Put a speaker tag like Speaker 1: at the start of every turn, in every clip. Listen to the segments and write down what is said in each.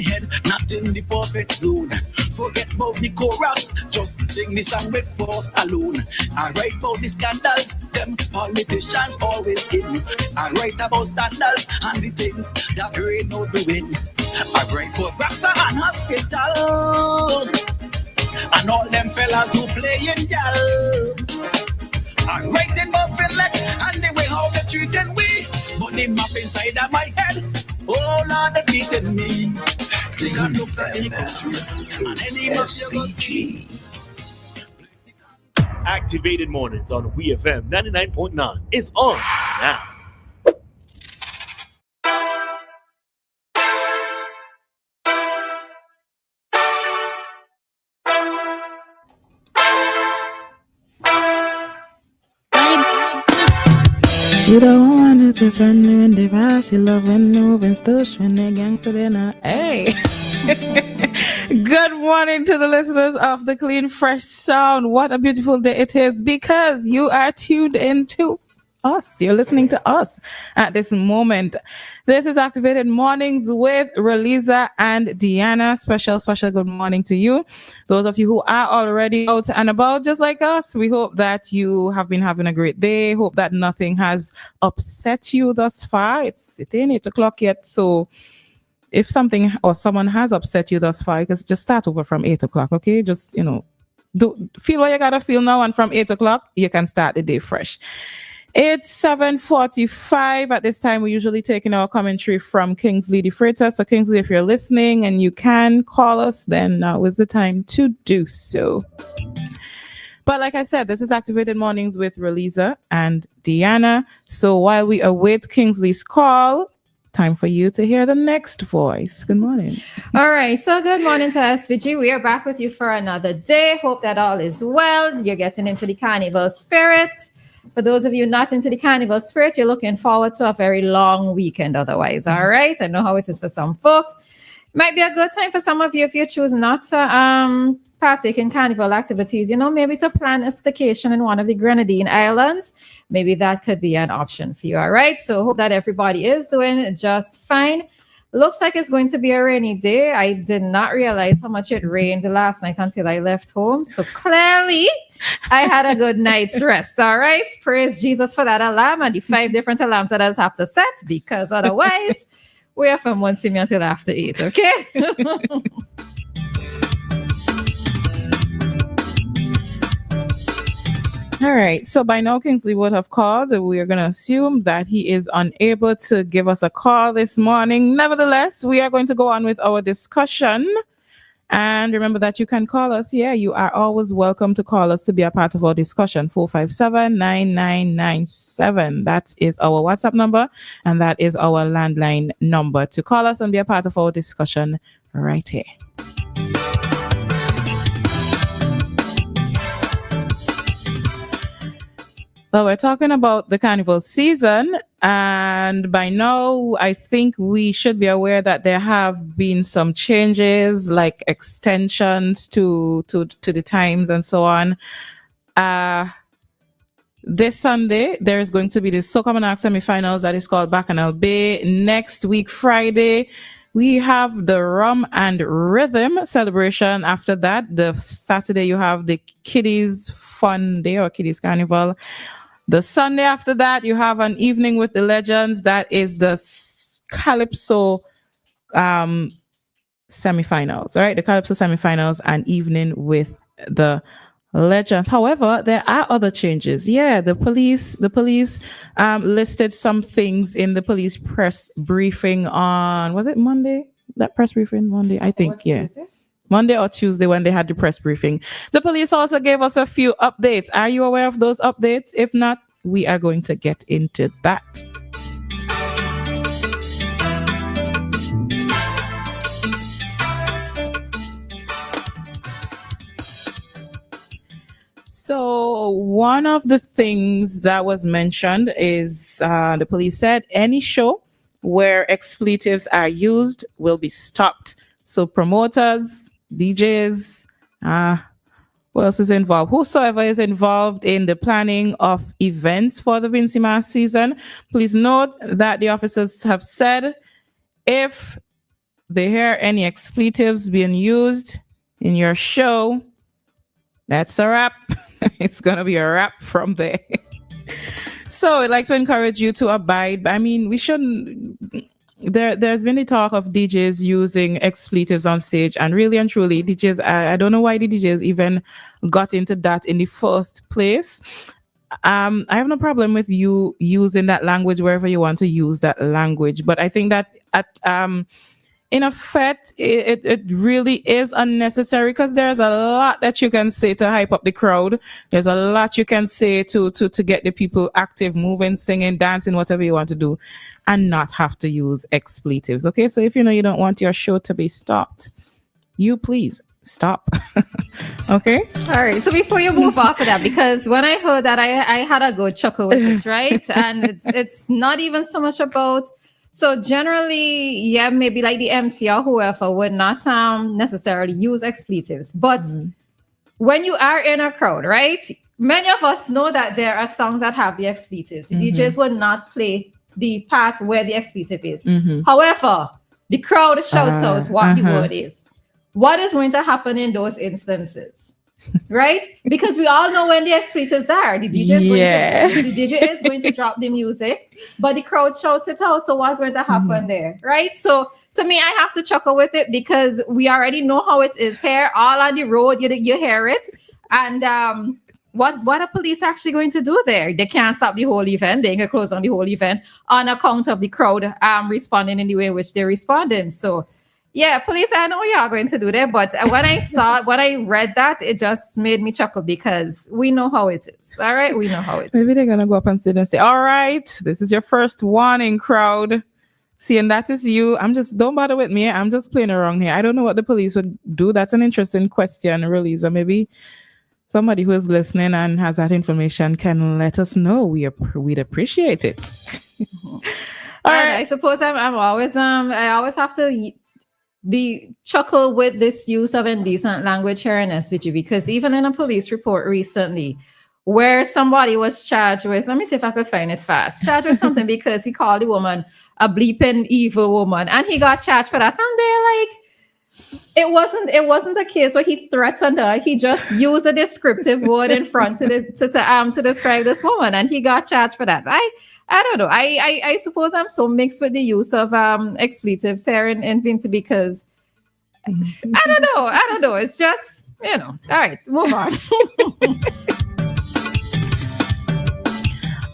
Speaker 1: head, not in the perfect zone. Forget about the chorus, just sing the song with force alone. I write about the scandals, them politicians always in you. I write about sandals and the things that rain out the wind. I write about Raxa and hospital and all them fellas who playing gal. I'm writing about Finlek and the way how they treating we. But the map inside of my head, oh Lord, they beating me. Take a look at the country and any map you go see.
Speaker 2: Activated Mornings on WEFM 99.9 is on now.
Speaker 3: She don't want to turn when they pass. She love when they move and still when they gangster then hey. Good morning to the listeners of the Clean Fresh Sound. What a beautiful day it is because you are tuned into us. You're listening to us at this moment. This is Activated Mornings with Roleza and Dianna. Special good morning to you. Those of you who are already out and about just like us, we hope that you have been having a great day. Hope that nothing has upset you thus far. It ain't 8 o'clock yet, so if something or someone has upset you thus far, you can just start over from 8 o'clock, okay? Just, do feel what you gotta feel now, and from 8 o'clock, you can start the day fresh. It's 7:45 at this time. We're usually taking our commentary from Kingsley the Freighter. So Kingsley, if you're listening and you can call us, then now is the time to do so. But like I said, this is Activated Mornings with Roleza and Dianna. So while we await Kingsley's call, time for you to hear the next voice. Good morning.
Speaker 4: All right. So good morning to SVG. We are back with you for another day. Hope that all is well. You're getting into the carnival spirit. For those of you not into the carnival spirit, you're looking forward to a very long weekend otherwise. All right. I know how it is for some folks. Might be a good time for some of you if you choose not to partake in carnival activities, maybe to plan a staycation in one of the Grenadine Islands. Maybe that could be an option for you. All right. So hope that everybody is doing just fine. Looks like it's going to be a rainy day. I did not realize how much it rained last night until I left home. So clearly, I had a good night's rest. All right. Praise Jesus for that alarm and the 5 different alarms that I have to set, because otherwise, WEFM won't see me until after 8. Okay.
Speaker 3: All right. So by now, Kingsley would have called. We are going to assume that he is unable to give us a call this morning. Nevertheless, we are going to go on with our discussion. And remember that you can call us. Yeah, you are always welcome to call us to be a part of our discussion. 457-9997. That is our WhatsApp number. And that is our landline number to call us and be a part of our discussion right here. So we're talking about the carnival season, and by now I think we should be aware that there have been some changes, like extensions to the times and so on. This Sunday there is going to be the Soca Monarch semi-finals that is called Bacchanal Bay. Next week Friday we have the Rum and Rhythm celebration. After that, the Saturday you have the Kiddies Fun Day or Kiddies Carnival. The Sunday after that, you have an evening with the legends. That is the Calypso semifinals, right? The Calypso semifinals and evening with the legends. However, there are other changes. Yeah, the police listed some things in the police press briefing on, was it Monday? That press briefing Monday, I think. Yeah. Tuesday? Monday or Tuesday when they had the press briefing. The police also gave us a few updates. Are you aware of those updates? If not, we are going to get into that. So one of the things that was mentioned is the police said any show where expletives are used will be stopped. So promoters, DJs, what else is involved? Whosoever is involved in the planning of events for the Vincima season, please note that the officers have said if they hear any expletives being used in your show, that's a wrap. It's going to be a wrap from there. So I'd like to encourage you to abide. I mean, we shouldn't. There's been the talk of DJs using expletives on stage, and really and truly, DJs. I don't know why the DJs even got into that in the first place. I have no problem with you using that language wherever you want to use that language, but I think that in effect, it really is unnecessary because there's a lot that you can say to hype up the crowd. There's a lot you can say to get the people active, moving, singing, dancing, whatever you want to do, and not have to use expletives. Okay, so if you know you don't want your show to be stopped, you please stop. Okay.
Speaker 4: All right. So before you move off of that, because when I heard that, I had a good chuckle with it, right? And it's not even so much about. So generally, yeah, maybe like the MC or whoever would not necessarily use expletives. But when you are in a crowd, right? Many of us know that there are songs that have the expletives. The DJs would not play the part where the expletive is. However, the crowd shouts out what the word is. What is going to happen in those instances? Right? Because we all know when the expletives are. The DJ is going to drop the music, but the crowd shouts it out. So what's going to happen there? Right? So to me, I have to chuckle with it because we already know how it is here. All on the road, you hear it. And what are police actually going to do there? They can't stop the whole event. They can close on the whole event on account of the crowd responding in the way in which they're responding. So yeah, police, I know you are going to do that, but when I read that, it just made me chuckle because we know how it is. All right, we know how it is.
Speaker 3: Maybe they're gonna go up and sit and say, "All right, this is your first warning, crowd. Seeing that is you. Don't bother with me. I'm just playing around here. I don't know what the police would do. That's an interesting question, Roleza. Maybe somebody who is listening and has that information can let us know. We'd appreciate it. All right.
Speaker 4: I suppose I always have to be chuckle with this use of indecent language here in SVG, because even in a police report recently where somebody was charged with, let me see if I could find it fast, charged with something because he called the woman a bleeping evil woman, and he got charged for that. And they're like, it wasn't a case where he threatened her. He just used a descriptive word in front to describe this woman, and he got charged for that. I don't know. I suppose I'm so mixed with the use of expletives here in Vinci because I don't know. It's just, all right, move on.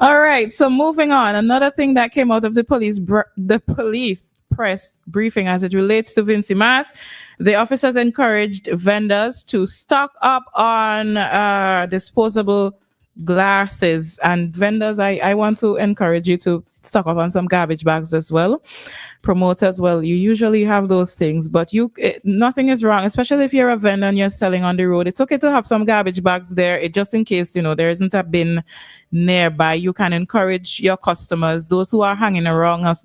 Speaker 3: All right. So moving on, another thing that came out of the police press briefing as it relates to Vinci Mass, the officers encouraged vendors to stock up on disposable glasses, and vendors, I want to encourage you to stock up on some garbage bags as well. Promoters, well, you usually have those things, but nothing is wrong, especially if you're a vendor and you're selling on the road. It's okay to have some garbage bags there, just in case there isn't a bin nearby. You can encourage your customers, those who are hanging around us,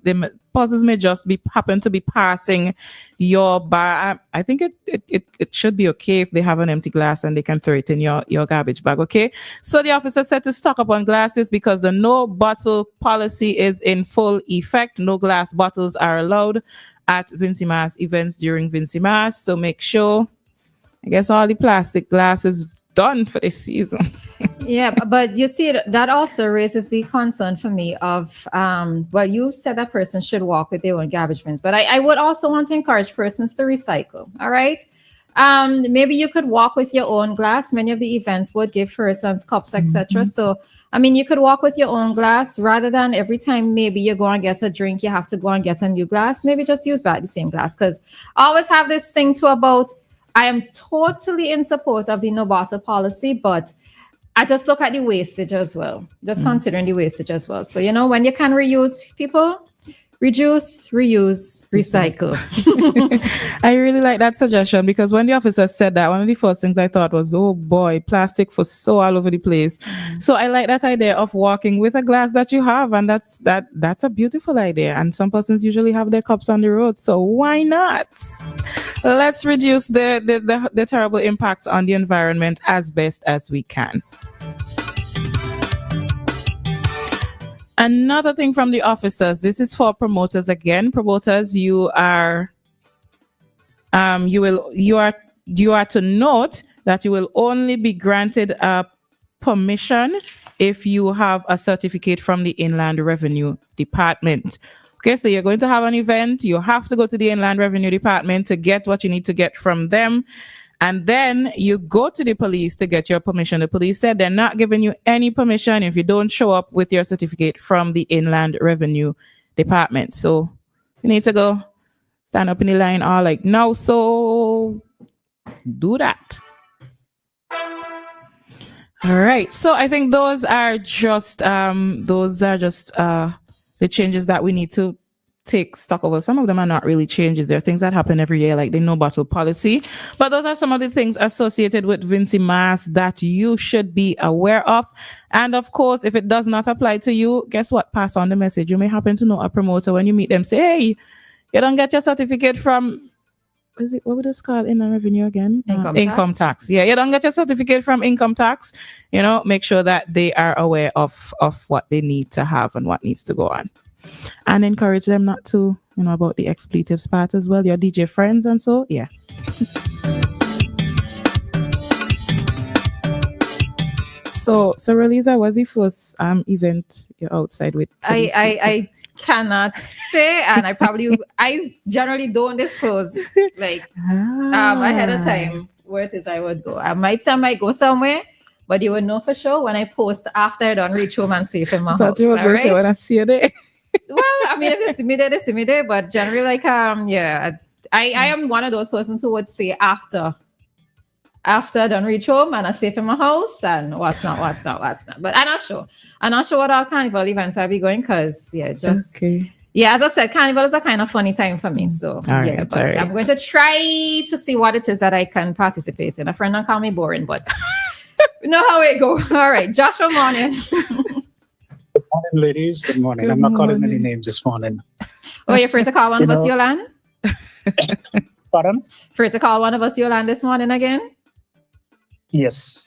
Speaker 3: buses may just happen to be passing your bar. I think it should be okay if they have an empty glass and they can throw it in your garbage bag. Okay, so the officer said to stock up on glasses because the no bottle policy is in full effect. No glass bottles are allowed at Vinci Mass events during Vinci Mass. So make sure, I guess, all the plastic glasses done for this season.
Speaker 4: Yeah, but you see, that also raises the concern for me of, well, you said that person should walk with their own garbage bins, but I would also want to encourage persons to recycle. All right. Maybe you could walk with your own glass. Many of the events would give persons cups, etc. So, I mean, you could walk with your own glass rather than every time maybe you go and get a drink, you have to go and get a new glass. Maybe just use back the same glass, because I always have this thing too about, I am totally in support of the no bottle policy, but I just look at the wastage as well. Just considering the wastage as well. So, when you can reuse, people, reduce, reuse, recycle.
Speaker 3: I really like that suggestion, because when the officer said that, one of the first things I thought was, oh boy, plastic was so all over the place. So I like that idea of walking with a glass that you have, and that's a beautiful idea. And some persons usually have their cups on the road, so why not? Let's reduce the terrible impacts on the environment as best as we can. Another thing from the officers, this is for promoters again. Promoters, you are you are to note that you will only be granted a permission if you have a certificate from the Inland Revenue Department. Okay, so you're going to have an event. You have to go to the Inland Revenue Department to get what you need to get from them. And then you go to the police to get your permission. The police said they're not giving you any permission if you don't show up with your certificate from the Inland Revenue Department. So you need to go stand up in the line all like now. So do that. All right. So I think those are just the changes that we need to take stock of. Some of them are not really changes. There are things that happen every year, like the no bottle policy. But those are some of the things associated with Vincy Mass that you should be aware of. And of course, if it does not apply to you, guess what? Pass on the message. You may happen to know a promoter. When you meet them, say, hey, you don't get your certificate from, what would this call in revenue again? Income tax. Yeah, you don't get your certificate from income tax. Make sure that they are aware of what they need to have and what needs to go on. And encourage them not to, about the expletives part as well. Your DJ friends and so, yeah. So Roleza, was the first event you're outside with?
Speaker 4: I cannot say, and I generally don't disclose ahead of time where it is I would go. I might go somewhere, but you would know for sure when I post after I don't reach home and safe in my house.
Speaker 3: You was gonna say when I see you there.
Speaker 4: Well, I mean, if they see me there, they see me there. But generally, I am one of those persons who would say after I don't reach home and I'm safe in my house and what's not. But I'm not sure what all Carnival events I'll be going because, as I said, Carnival is a kind of funny time for me. So, I'm going to try to see what it is that I can participate in. A friend don't call me boring, but you know how it goes. All right, Joshua, morning.
Speaker 5: Good morning, ladies. Good morning. I'm not calling any names this morning.
Speaker 4: Oh, you're free to call one of us, Yolande?
Speaker 5: Pardon?
Speaker 4: Free to call one of us, Yolande, this morning again?
Speaker 5: Yes.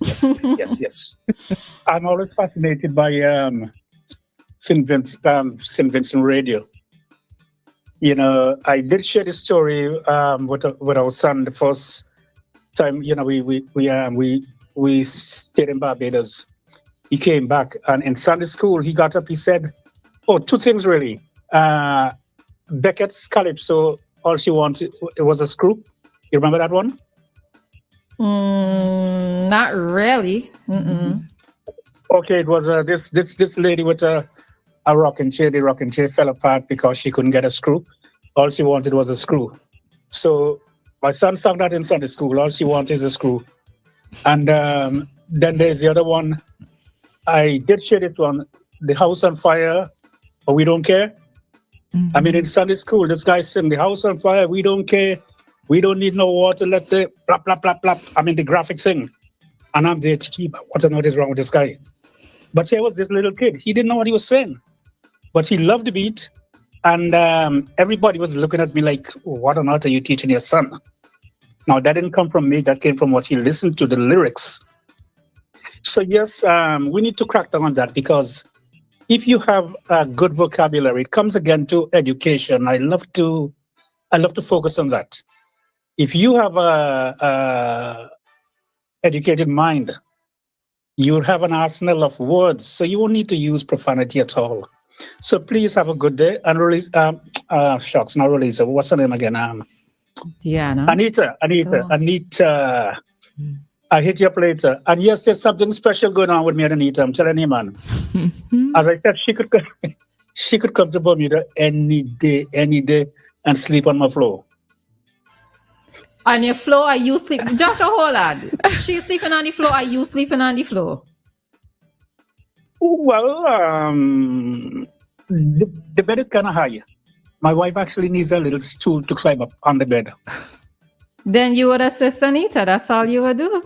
Speaker 5: I'm always fascinated by St. Vincent Radio. I did share this story with our son the first time. We stayed in Barbados. He came back, and in Sunday school, he got up. He said, two things really. Beckett's Calypso, all she wanted, it was a screw. You remember that one?
Speaker 4: Not really. Mm-mm.
Speaker 5: Okay, it was this lady with a rocking chair. The rocking chair fell apart because she couldn't get a screw. All she wanted was a screw. So my son sang that in Sunday school. All she wanted is a screw. And then there's the other one. I did share it on the house on fire, but we don't care. Mm-hmm. I mean, in Sunday school, this guy saying the house on fire, we don't care. We don't need no water. Let the blah, blah, blah, blah. I mean, the graphic thing. And I'm there to keep what on earth is wrong with this guy. But here was this little kid. He didn't know what he was saying, but he loved the beat. And everybody was looking at me like, what on earth are you teaching your son? Now, that didn't come from me. That came from what he listened to, the lyrics. So yes, we need to crack down on that because if you have a good vocabulary, it comes again to education. I love to focus on that. If you have a educated mind, you'll have an arsenal of words, so you won't need to use profanity at all. So please have a good day and release. Shucks, not Roleza. What's her name again?
Speaker 4: Dianna.
Speaker 5: Anita. I hit you up later. And yes, there's something special going on with me and Anita. I'm telling you, man. As I said, she could come to Bermuda any day, and sleep on my floor.
Speaker 4: On your floor, are you sleeping? Joshua, hold on. She's sleeping on the floor. Are you sleeping on the floor?
Speaker 5: Well, the bed is kind of high. My wife actually needs a little stool to climb up on the bed.
Speaker 4: Then you would assist Anita. That's all you would do.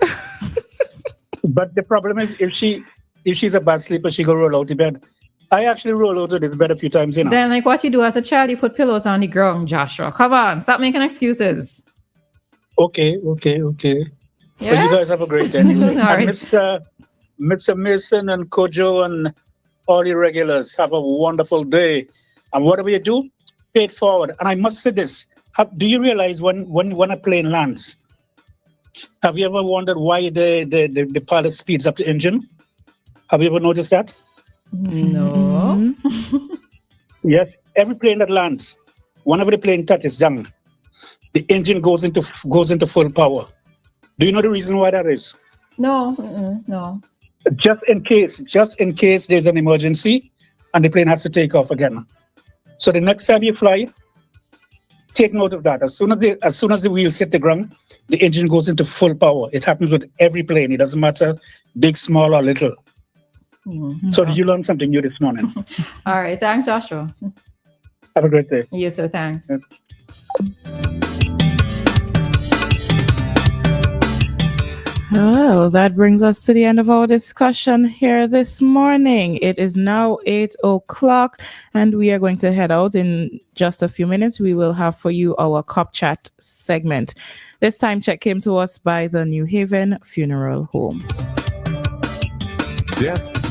Speaker 5: But the problem is, if she's a bad sleeper, she go roll out the bed. I actually roll out of this bed a few times,
Speaker 4: Then, like what you do as a child, you put pillows on the ground, Joshua. Come on, stop making excuses.
Speaker 5: Okay.
Speaker 4: Yeah?
Speaker 5: Well, you guys have a great day. Anyway.
Speaker 4: All right.
Speaker 5: Mr. Mason and Kojo and all the regulars, have a wonderful day. And whatever you do, pay it forward. And I must say this, Do you realize when a plane lands, have you ever wondered why the pilot speeds up the engine? Have you ever noticed that?
Speaker 4: No.
Speaker 5: Yes. Every plane that lands, whenever the plane touches down, the engine goes into full power. Do you know the reason why that is?
Speaker 4: No. No.
Speaker 5: Just in case there's an emergency and the plane has to take off again. So the next time you fly, take note of that. As soon as the wheels hit the ground, the engine goes into full power. It happens with every plane. It doesn't matter big, small, or little. So did you learn something new this morning?
Speaker 4: All right. Thanks, Joshua.
Speaker 5: Have a great day.
Speaker 4: You too. Thanks.
Speaker 5: Yeah.
Speaker 3: Well, that brings us to the end of our discussion here this morning. It is now 8 o'clock and we are going to head out in just a few minutes. We will have for you our Cop Chat segment. This time check came to us by the New Haven Funeral Home.
Speaker 6: Death